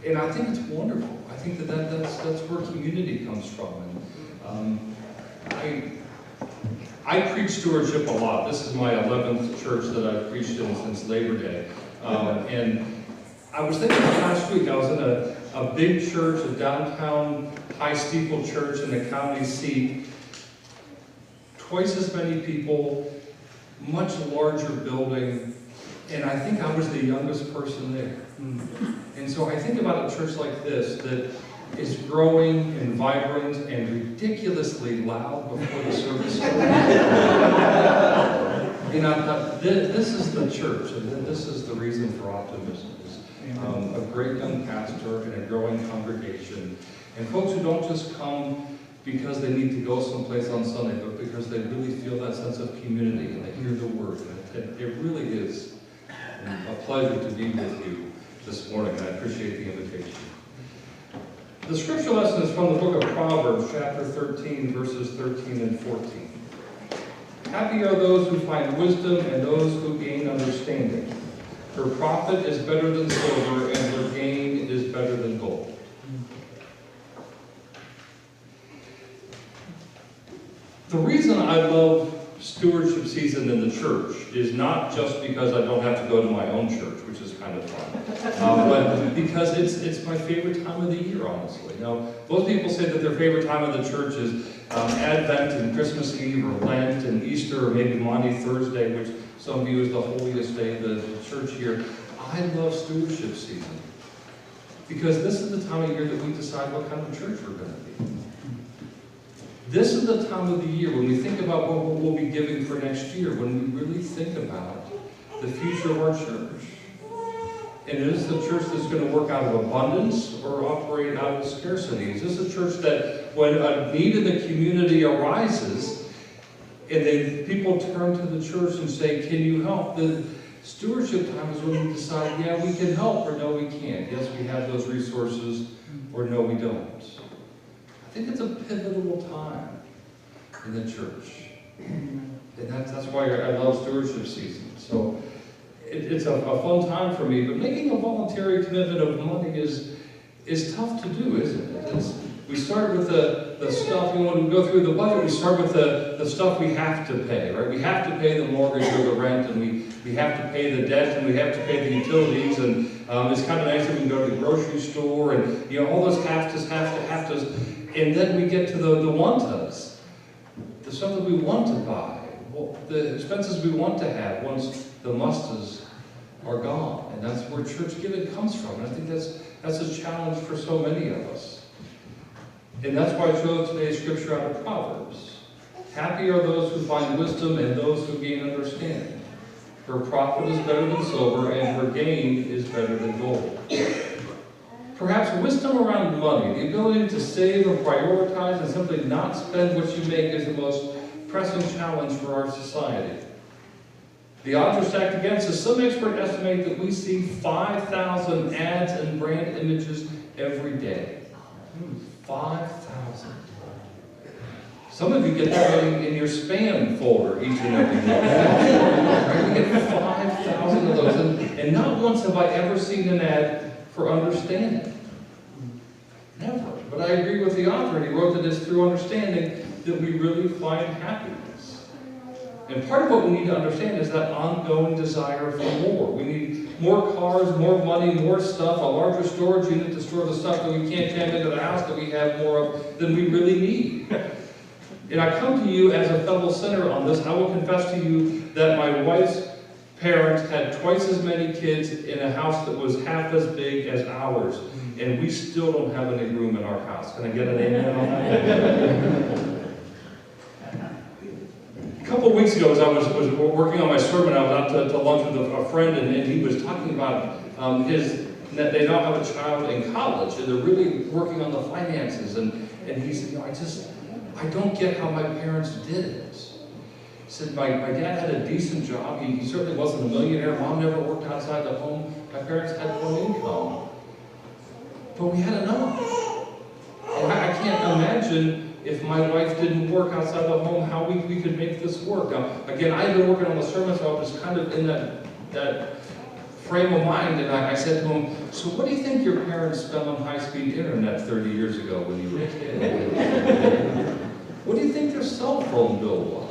And I think it's wonderful. I think that's where community comes from. And I preach stewardship a lot. This is my 11th church that I've preached in since Labor Day. And I was thinking last week, I was in a big church, a downtown high steeple church in the county seat. Twice as many people, much larger building, and I think I was the youngest person there. And so I think about a church like this that is growing and vibrant and ridiculously loud before the service starts. And I thought, this is the church, and this is the reason for optimism. A great young pastor and a growing congregation, and folks who don't just come because they need to go someplace on Sunday, but because they really feel that sense of community and they hear the word. And it really is a pleasure to be with you this morning, and I appreciate the invitation. The scripture lesson is from the book of Proverbs, chapter 13, verses 13 and 14. Happy are those who find wisdom and those who gain understanding. Her profit is better than silver, and her gain is better than gold. The reason I love stewardship season in the church is not just because I don't have to go to my own church, which is kind of fun, but because it's my favorite time of the year, honestly. Now, most people say that their favorite time of the church is Advent and Christmas Eve, or Lent and Easter, or maybe Maundy Thursday, which some view as the holiest day of the church year. I love stewardship season because this is the time of year that we decide what kind of church we're going to be. This is the time of the year when we think about what we'll be giving for next year, when we really think about the future of our church. And is this a church that's going to work out of abundance or operate out of scarcity? Is this a church that when a need in the community arises, and then people turn to the church and say, can you help? The stewardship time is when we decide, yeah, we can help, or no, we can't. Yes, we have those resources, or no, we don't. I think it's a pivotal time in the church. And that's why I love stewardship season. So it's a fun time for me, but making a voluntary commitment of money is tough to do, isn't it? We start with the stuff, when we go through the budget, we start with the stuff we have to pay, right? We have to pay the mortgage or the rent, and we have to pay the debt, and we have to pay the utilities, and it's kind of nice that we can go to the grocery store, and all those have to's, and then we get to the want-tos, the stuff that we want to buy, the expenses we want to have once the must-tos are gone, and that's where church giving comes from, and I think that's a challenge for so many of us. And that's why I chose today's scripture out of Proverbs. Happy are those who find wisdom and those who gain understanding. Her profit is better than silver, and her gain is better than gold. Perhaps wisdom around money, the ability to save and prioritize and simply not spend what you make, is the most pressing challenge for our society. The odds are stacked against us. Some experts estimate that we see 5,000 ads and brand images every day. 5,000. Some of you get that in your spam folder each and every day. We get 5,000 of those. And not once have I ever seen an ad for understanding. Never. But I agree with the author, and he wrote that it's through understanding that we really find happiness. And part of what we need to understand is that ongoing desire for more. We need more cars, more money, more stuff, a larger storage unit to store the stuff that we can't jam into the house that we have more of than we really need. And I come to you as a fellow sinner on this. I will confess to you that my wife's parents had twice as many kids in a house that was half as big as ours. And we still don't have any room in our house. Can I get an amen on that? A couple of weeks ago, as I was working on my sermon, I was out to lunch with a friend, and he was talking about that they now have a child in college, and they're really working on the finances. And he said, I don't get how my parents did it. He said, my dad had a decent job. He certainly wasn't a millionaire. Mom never worked outside the home. My parents had one income. But we had enough. And I can't imagine if my wife didn't work outside the home, how we could make this work. Now, again, I've been working on the sermon, so I was kind of in that frame of mind, and I said to him, So what do you think your parents spent on high-speed internet 30 years ago when you were a kid? What do you think their cell phone bill was?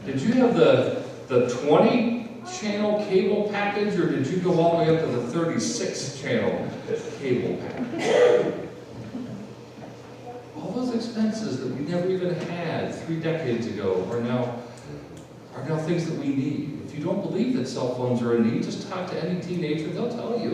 Did you have the 20-channel cable package, or did you go all the way up to the 36-channel cable package? All those expenses that we never even had 3 decades ago are now things that we need. If you don't believe that cell phones are a need, just talk to any teenager, they'll tell you.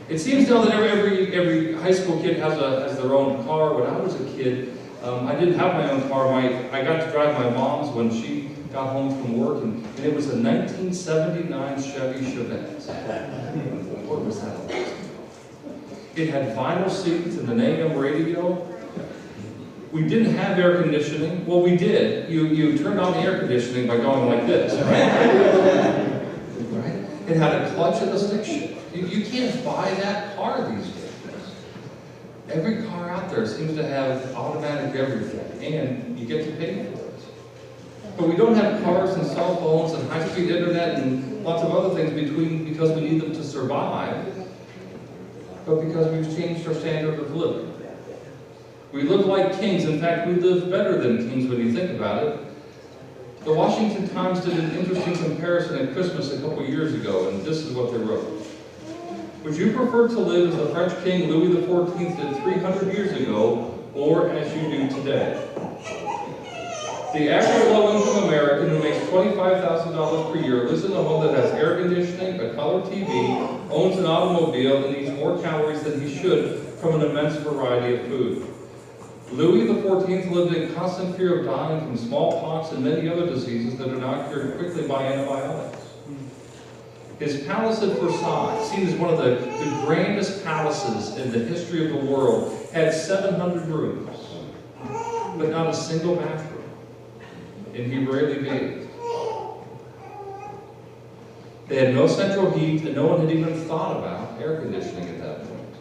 It seems now that every high school kid has their own car. When I was a kid, I didn't have my own car. I got to drive my mom's when she got home from work, and it was a 1979 Chevy Chevette. What was that? It had vinyl seats and an AM radio. We didn't have air conditioning. Well, we did. You turned on the air conditioning by going like this, right? Right? It had a clutch and a stick shift. You can't buy that car these days. Every car out there seems to have automatic everything, and you get to pay for it. But we don't have cars and cell phones and high-speed internet and lots of other things because we need them to survive, but because we've changed our standard of living. We live like kings. In fact, we live better than kings when you think about it. The Washington Times did an interesting comparison at Christmas a couple years ago, and this is what they wrote. Would you prefer to live as the French King Louis XIV did 300 years ago, or as you do today? The average low-income American who makes $25,000 per year lives in a home that has air conditioning, a color TV, owns an automobile, and eats more calories than he should from an immense variety of food. Louis XIV lived in constant fear of dying from smallpox and many other diseases that are now cured quickly by antibiotics. His palace at Versailles, seen as one of the grandest palaces in the history of the world, had 700 rooms, but not a single bathroom, and he rarely bathed. They had no central heat, and no one had even thought about air conditioning at that point.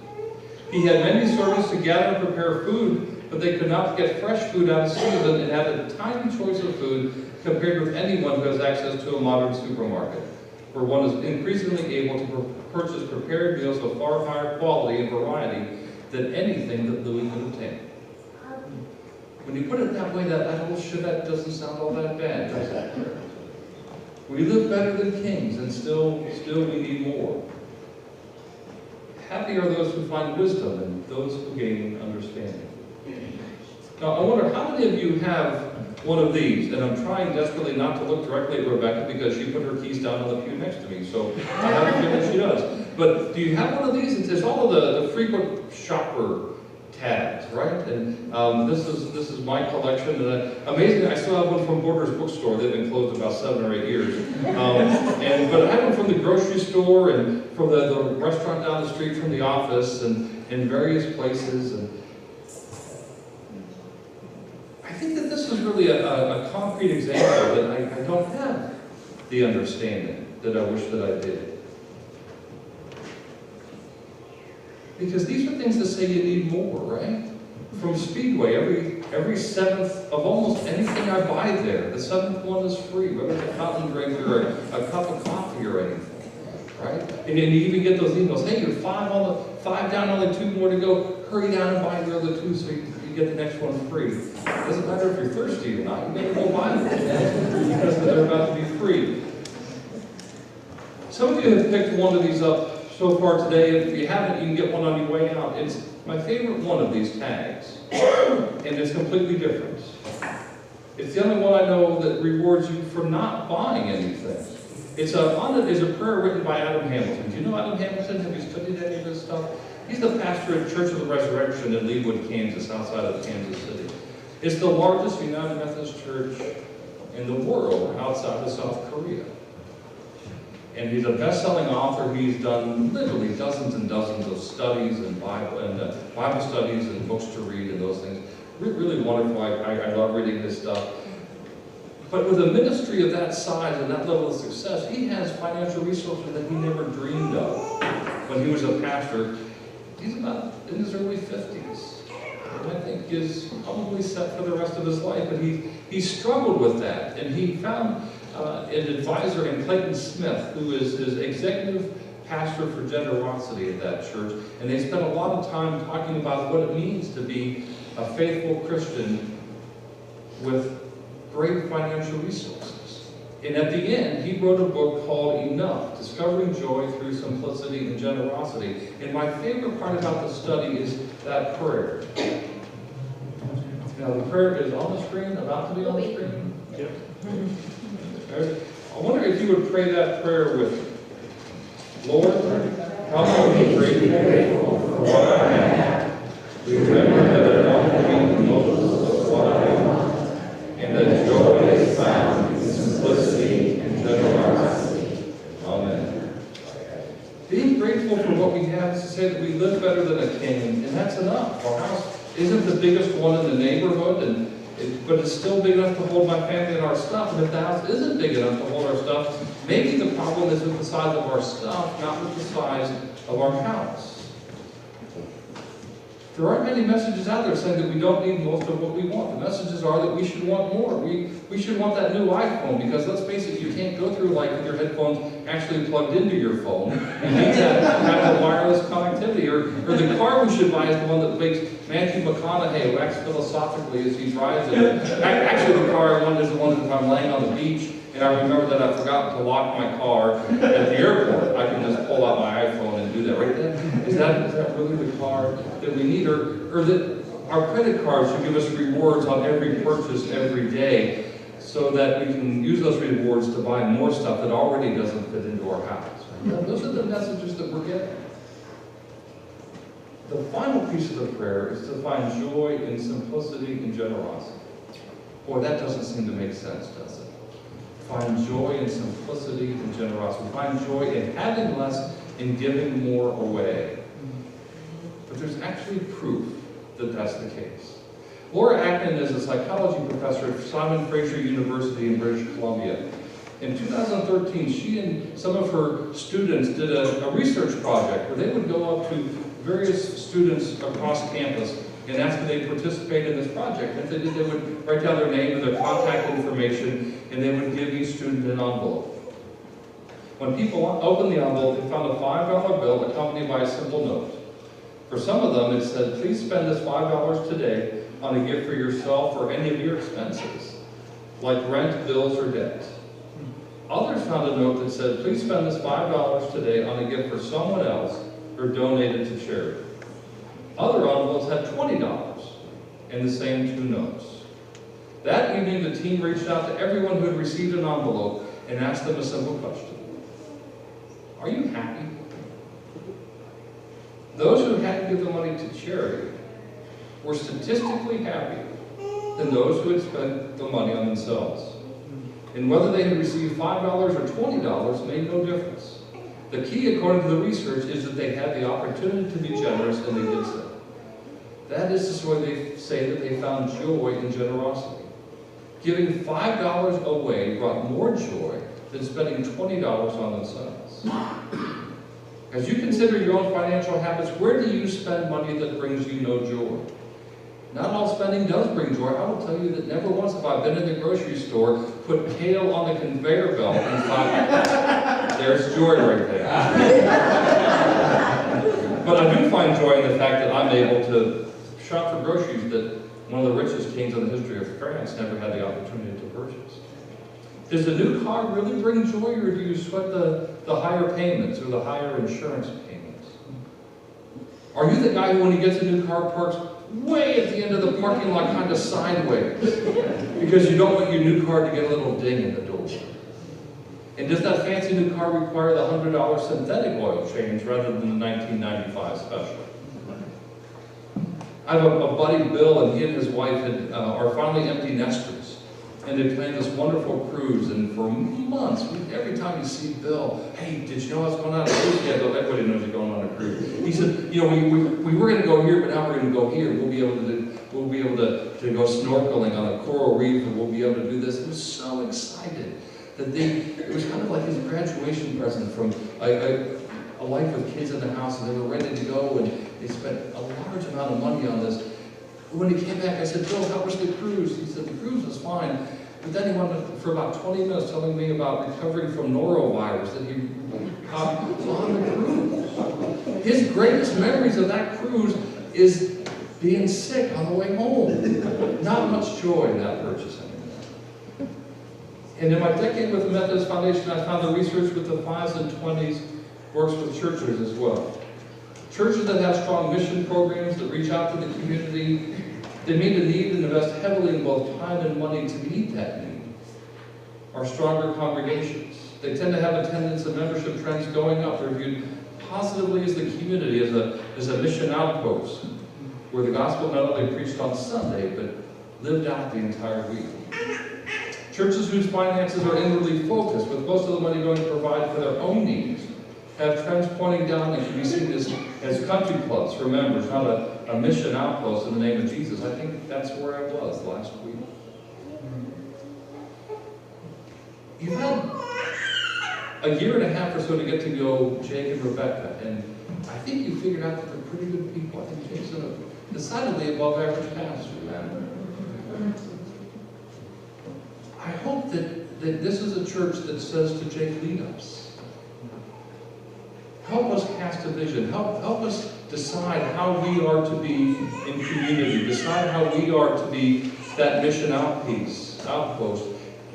He had many servants to gather and prepare food, but they could not get fresh food out of season and had a tiny choice of food compared with anyone who has access to a modern supermarket, where one is increasingly able to purchase prepared meals of far higher quality and variety than anything that Louis could obtain. When you put it that way, that whole Chevette doesn't sound all that bad, does it? We live better than kings, and still we need more. Happy are those who find wisdom and those who gain understanding. Now, I wonder, how many of you have one of these? And I'm trying desperately not to look directly at Rebecca because she put her keys down on the pew next to me, so I have a feeling she does. But do you have one of these? It's all of the frequent shopper tags, right? And this is my collection. And amazingly, I still have one from Borders Bookstore. They've been closed about 7 or 8 years. But I have one from the grocery store and from the restaurant down the street from the office and in various places. And I think that this is really a concrete example that I don't have the understanding that I wish that I did. Because these are things that say you need more, right? From Speedway, every seventh of almost anything I buy there, the seventh one is free, whether it's a fountain drink or a cup of coffee or anything, right? And you even get those emails, hey, you're 5 down, only 2 more to go, hurry down and buy the other 2 so you get the next one free. It doesn't matter if you're thirsty or not, you better go buy them because they're about to be free. Some of you have picked one of these up so far today. If you haven't, you can get one on your way out. It's my favorite one of these tags, and it's completely different. It's the only one I know that rewards you for not buying anything. On it is a prayer written by Adam Hamilton. Do you know Adam Hamilton? Have you studied any of this stuff? He's the pastor at Church of the Resurrection in Leawood, Kansas, outside of Kansas City. It's the largest United Methodist church in the world outside of South Korea. And he's a best-selling author. He's done literally dozens and dozens of studies and Bible studies and books to read and those things. Really wonderful. I love reading his stuff. But with a ministry of that size and that level of success, he has financial resources that he never dreamed of when he was a pastor. He's about in his early 50s. And I think is probably set for the rest of his life. But he struggled with that. And he found an advisor, and Clayton Smith, who is his executive pastor for generosity at that church, and they spent a lot of time talking about what it means to be a faithful Christian with great financial resources. And at the end, he wrote a book called Enough, Discovering Joy Through Simplicity and Generosity. And my favorite part about the study is that prayer. Now, the prayer is on the screen, about to be on the screen. Yep. I wonder if you would pray that prayer with me. Lord, help me be grateful for what I have. Remember that I don't need most of what I want, and that joy is found in simplicity and generosity. Amen. Being grateful for what we have is to say that we live better than a king, and that's enough. Our house isn't the biggest one in the neighborhood, but it's still big enough to hold my family and our stuff. And if the house isn't big enough to hold our stuff, maybe the problem is with the size of our stuff, not with the size of our house. There aren't many messages out there saying that we don't need most of what we want. The messages are that we should want more. We should want that new iPhone, because let's face it, you can't go through life with your headphones actually plugged into your phone. You need to have the wireless connectivity. Or the car we should buy is the one that makes Matthew McConaughey wax philosophically as he drives it. Actually, the car I want is the one that if I'm laying on the beach and I remember that I forgot to lock my car at the airport, I can just pull out my iPhone and do that. Right then, is that really the car that we need? Or that our credit cards should give us rewards on every purchase every day, so that we can use those rewards to buy more stuff that already doesn't fit into our house. Those are the messages that we're getting. The final piece of the prayer is to find joy in simplicity and generosity. Boy, that doesn't seem to make sense, does it? Find joy in simplicity and generosity. Find joy in having less and giving more away. But there's actually proof that that's the case. Laura Ackman is a psychology professor at Simon Fraser University in British Columbia. In 2013, she and some of her students did a research project where they would go up to various students across campus and ask if they participate in this project. If they did, they would write down their name and their contact information, and they would give each student an envelope. When people opened the envelope, they found a $5 bill accompanied by a simple note. For some of them, it said, please spend this $5 today on a gift for yourself or any of your expenses, like rent, bills, or debt. Others found a note that said, please spend this $5 today on a gift for someone else or donate it to charity. Other envelopes had $20 and the same two notes. That evening, the team reached out to everyone who had received an envelope and asked them a simple question. Are you happy? Those who had to give the money to charity were statistically happier than those who had spent the money on themselves. And whether they had received $5 or $20 made no difference. The key, according to the research, is that they had the opportunity to be generous, and they did so. That is the way they say that they found joy in generosity. Giving $5 away brought more joy than spending $20 on themselves. As you consider your own financial habits, where do you spend money that brings you no joy? Not all spending does bring joy. I will tell you that never once have I been in the grocery store, put kale on the conveyor belt, and thought, there's joy right there. But I do find joy in the fact that I'm able to shop for groceries that one of the richest kings in the history of France never had the opportunity to purchase. Does a new car really bring joy, or do you sweat the higher payments or the higher insurance payments? Are you the guy who, when he gets a new car, parks way at the end of the parking lot, kind of sideways, because you don't want your new car to get a little ding in the door? And does that fancy new car require the $100 synthetic oil change rather than the $19.95 special? I have a buddy, Bill, and he and his wife are finally empty nesters. And they planned this wonderful cruise, and for months, every time you see Bill, hey, did you know what's going on a cruise? Yeah, everybody knows you're going on a cruise. He said, you know, we were going to go here, but now we're going to go here. We'll be able to go snorkeling on a coral reef, and we'll be able to do this. He was so excited that it was kind of like his graduation present from a life with kids in the house, and they were ready to go, and they spent a large amount of money on this. When he came back, I said, Bill, how was the cruise? He said, the cruise was fine. But then he went for about 20 minutes telling me about recovering from norovirus that he caught on the cruise. His greatest memories of that cruise is being sick on the way home. Not much joy in that purchase anymore. And in my decade with the Methodist Foundation, I found the research with the 5s and 20s works with churches as well. Churches that have strong mission programs that reach out to the community, they meet a need and invest heavily in both time and money to meet that need, are stronger congregations. They tend to have attendance and membership trends going up. They're viewed positively as the community, as a mission outpost, where the gospel not only preached on Sunday, but lived out the entire week. Churches whose finances are inwardly focused, with most of the money going to provide for their own needs, have trends pointing down and can be seen as country clubs for members, not a mission outpost in the name of Jesus. I think that's where I was last week. You've had a year and a half or so to get to know Jake and Rebecca, and I think you figured out that they're pretty good people. I think Jake's a decidedly above average pastor, man. I hope that this is a church that says to Jake, lead us. Help us cast a vision. Help us decide how we are to be in community. Decide how we are to be that mission outpost.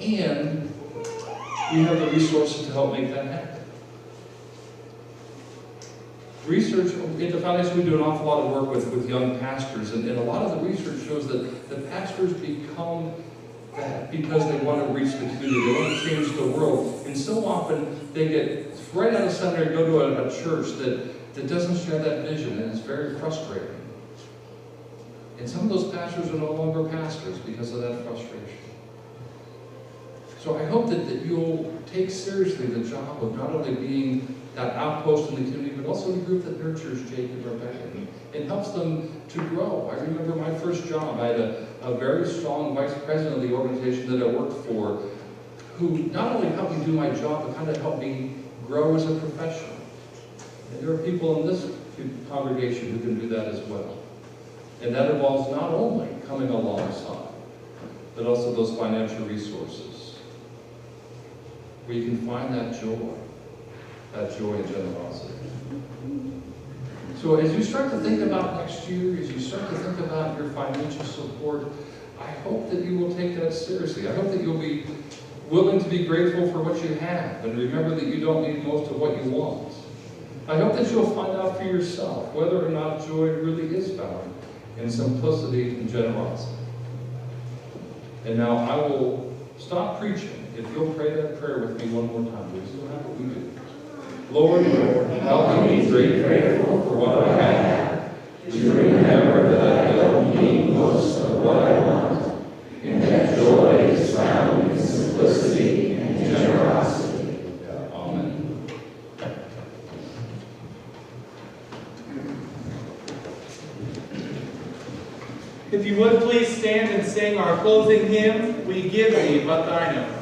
And we have the resources to help make that happen. Research, in the foundation, we do an awful lot of work with young pastors, and a lot of the research shows that pastors become that because they want to reach the community, they want to change the world. And so often they get right out of seminary, go to a church that doesn't share that vision, and it's very frustrating. And some of those pastors are no longer pastors because of that frustration. So I hope that you'll take seriously the job of not only being that outpost in the community, but also the group that nurtures Jake and Rebecca and helps them to grow. I remember my first job. I had a very strong vice president of the organization that I worked for, who not only helped me do my job, but kind of helped me grow as a professional. And there are people in this congregation who can do that as well. And that involves not only coming alongside, but also those financial resources, where you can find that joy and generosity. So as you start to think about next year, as you start to think about your financial support, I hope that you will take that seriously. I hope that you'll be willing to be grateful for what you have, and remember that you don't need most of what you want. I hope that you'll find out for yourself whether or not joy really is found in simplicity and generosity. And now I will stop preaching if you'll pray that prayer with me one more time. We still have what we do. Lord, help me be grateful for what I have, to remember that I don't need most of what I want, and that joy is found in simplicity and generosity. Amen. If you would please stand and sing our closing hymn, We Give Thee But Thine Own.